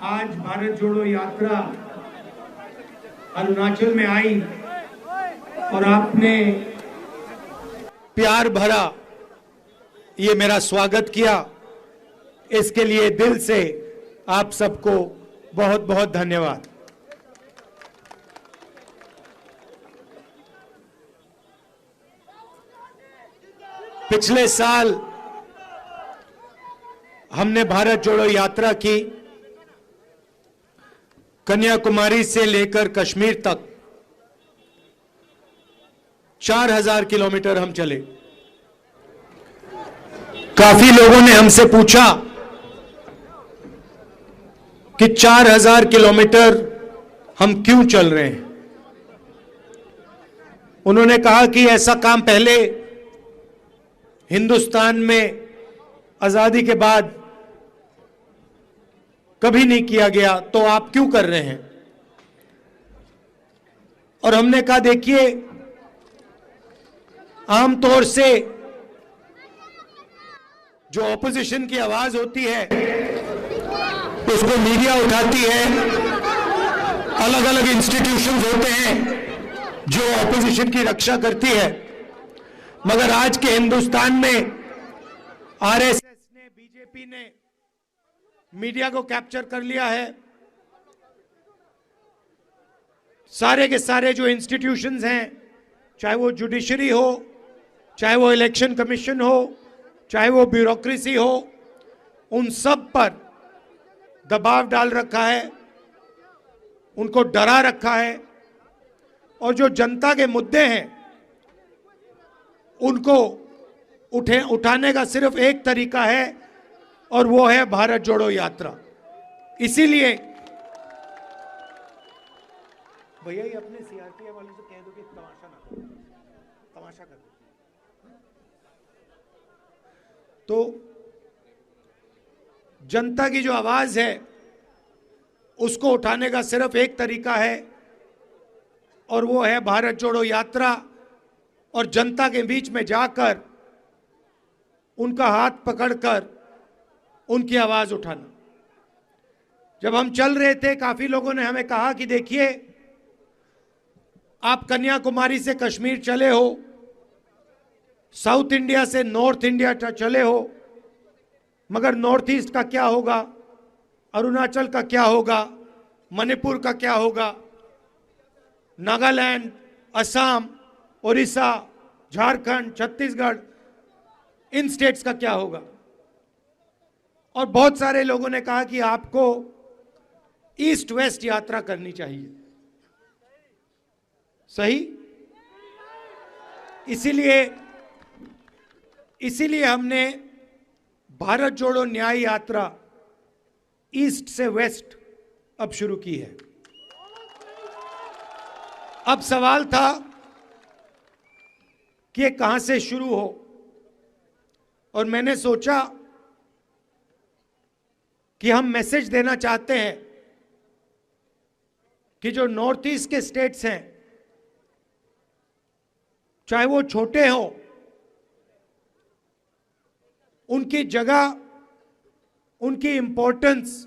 आज भारत जोड़ो यात्रा अरुणाचल में आई और आपने प्यार भरा ये मेरा स्वागत किया, इसके लिए दिल से आप सबको बहुत बहुत धन्यवाद। पिछले साल हमने भारत जोड़ो यात्रा की, कन्याकुमारी से लेकर कश्मीर तक 4000 किलोमीटर हम चले। काफी लोगों ने हमसे पूछा कि 4000 किलोमीटर हम क्यों चल रहे हैं। उन्होंने कहा कि ऐसा काम पहले हिंदुस्तान में आजादी के बाद कभी नहीं किया गया, तो आप क्यों कर रहे हैं। और हमने कहा देखिए, आमतौर से जो ऑपोजिशन की आवाज होती है उसको मीडिया उठाती है, अलग अलग इंस्टीट्यूशंस होते हैं जो ऑपोजिशन की रक्षा करती है, मगर आज के हिंदुस्तान में आरएसएस ने, बीजेपी ने मीडिया को कैप्चर कर लिया है। सारे के सारे जो इंस्टीट्यूशंस हैं, चाहे वो जुडिशरी हो, चाहे वो इलेक्शन कमीशन हो, चाहे वो ब्यूरोक्रेसी हो, उन सब पर दबाव डाल रखा है, उनको डरा रखा है। और जो जनता के मुद्दे हैं उनको उठाने का सिर्फ एक तरीका है और वो है भारत जोड़ो यात्रा। इसीलिए भैया ये अपने सीआरपीएफ वालों से कह दो कि तमाशा ना करो, तमाशा कर दो। तो जनता की जो आवाज है उसको उठाने का सिर्फ एक तरीका है और वो है भारत जोड़ो यात्रा, और जनता के बीच में जाकर उनका हाथ पकड़कर उनकी आवाज उठाना। जब हम चल रहे थे, काफी लोगों ने हमें कहा कि देखिए, आप कन्याकुमारी से कश्मीर चले हो, साउथ इंडिया से नॉर्थ इंडिया चले हो, मगर नॉर्थ ईस्ट का क्या होगा, अरुणाचल का क्या होगा, मणिपुर का क्या होगा, नागालैंड, असम, उड़ीसा, झारखंड, छत्तीसगढ़, इन स्टेट्स का क्या होगा। और बहुत सारे लोगों ने कहा कि आपको ईस्ट वेस्ट यात्रा करनी चाहिए। सही? इसीलिए हमने भारत जोड़ो न्याय यात्रा ईस्ट से वेस्ट अब शुरू की है। अब सवाल था कि ये कहां से शुरू हो, और मैंने सोचा कि हम मैसेज देना चाहते हैं कि जो नॉर्थ ईस्ट के स्टेट्स हैं, चाहे वो छोटे हों, उनकी जगह, उनकी इंपॉर्टेंस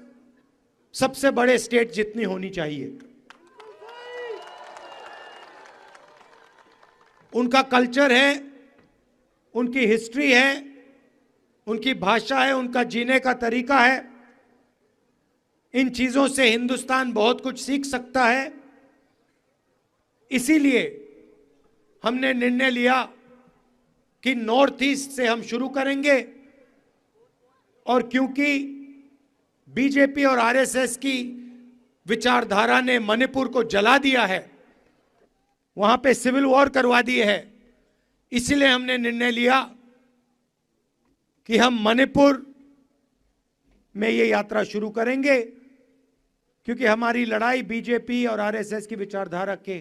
सबसे बड़े स्टेट जितनी होनी चाहिए। उनका कल्चर है, उनकी हिस्ट्री है, उनकी भाषा है, उनका जीने का तरीका है। इन चीजों से हिंदुस्तान बहुत कुछ सीख सकता है। इसीलिए हमने निर्णय लिया कि नॉर्थ ईस्ट से हम शुरू करेंगे, और क्योंकि बीजेपी और आरएसएस की विचारधारा ने मणिपुर को जला दिया है, वहां पे सिविल वॉर करवा दी है, इसलिए हमने निर्णय लिया कि हम मणिपुर में ये यात्रा शुरू करेंगे, क्योंकि हमारी लड़ाई बीजेपी और आरएसएस की विचारधारा के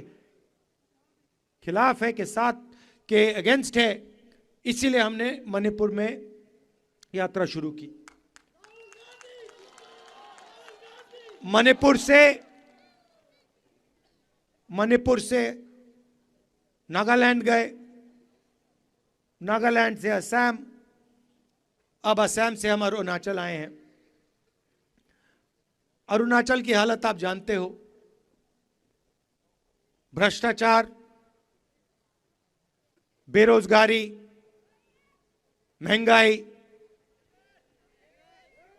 खिलाफ है, के साथ के अगेंस्ट है। इसीलिए हमने मणिपुर में यात्रा शुरू की। मणिपुर से नागालैंड गए, नागालैंड से असम, अब असम से हम अरुणाचल आए हैं। अरुणाचल की हालत आप जानते हो, भ्रष्टाचार, बेरोजगारी, महंगाई।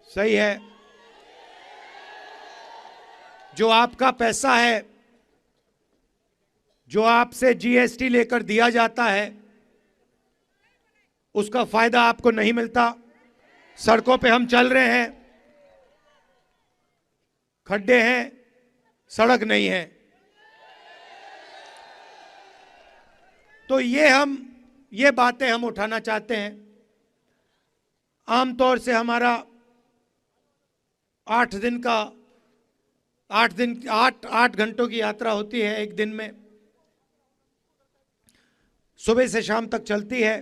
सही है, जो आपका पैसा है, जो आपसे जीएसटी लेकर दिया जाता है, उसका फायदा आपको नहीं मिलता। सड़कों पे हम चल रहे हैं, खड्डे हैं, सड़क नहीं है। तो ये बातें हम उठाना चाहते हैं। आमतौर से हमारा 8 घंटों की यात्रा होती है एक दिन में, सुबह से शाम तक चलती है।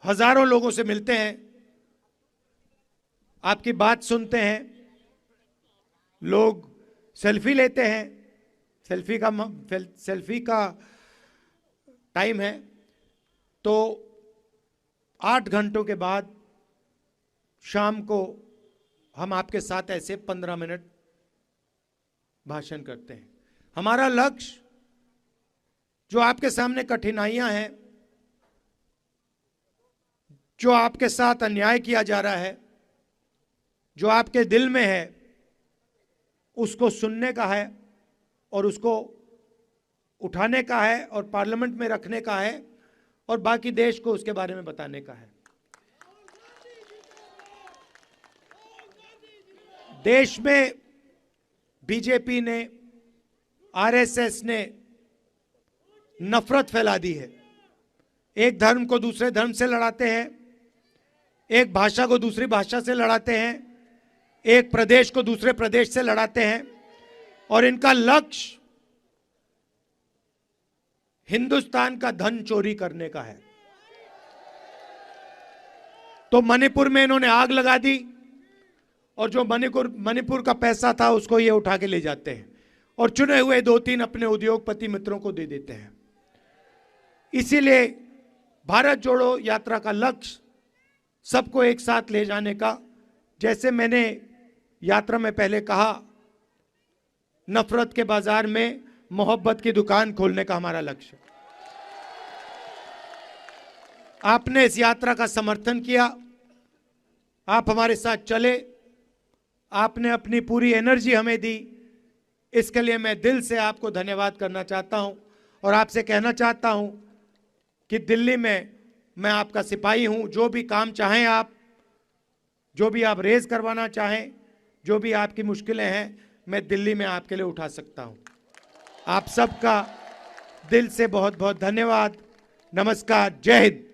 हजारों लोगों से मिलते हैं, आपकी बात सुनते हैं, लोग सेल्फी लेते हैं। सेल्फी का टाइम है। तो 8 घंटों के बाद शाम को हम आपके साथ ऐसे 15 मिनट भाषण करते हैं। हमारा लक्ष्य, जो आपके सामने कठिनाइयां हैं, जो आपके साथ अन्याय किया जा रहा है, जो आपके दिल में है, उसको सुनने का है और उसको उठाने का है और पार्लियामेंट में रखने का है और बाकी देश को उसके बारे में बताने का है। देश में बीजेपी ने, आरएसएस ने नफरत फैला दी है। एक धर्म को दूसरे धर्म से लड़ाते हैं, एक भाषा को दूसरी भाषा से लड़ाते हैं, एक प्रदेश को दूसरे प्रदेश से लड़ाते हैं और इनका लक्ष्य हिंदुस्तान का धन चोरी करने का है। तो मणिपुर में इन्होंने आग लगा दी और जो मणिपुर का पैसा था उसको ये उठा के ले जाते हैं और चुने हुए 2-3 अपने उद्योगपति मित्रों को दे देते हैं। इसीलिए भारत जोड़ो यात्रा का लक्ष्य सबको एक साथ ले जाने का, जैसे मैंने यात्रा में पहले कहा, नफरत के बाजार में मोहब्बत की दुकान खोलने का हमारा लक्ष्य। आपने इस यात्रा का समर्थन किया, आप हमारे साथ चले, आपने अपनी पूरी एनर्जी हमें दी। इसके लिए मैं दिल से आपको धन्यवाद करना चाहता हूं और आपसे कहना चाहता हूं कि दिल्ली में मैं आपका सिपाही हूं। जो भी काम चाहें आप, जो भी आप रेज करवाना चाहें, जो भी आपकी मुश्किलें हैं, मैं दिल्ली में आपके लिए उठा सकता हूं। आप सबका दिल से बहुत बहुत धन्यवाद। नमस्कार, जय हिंद।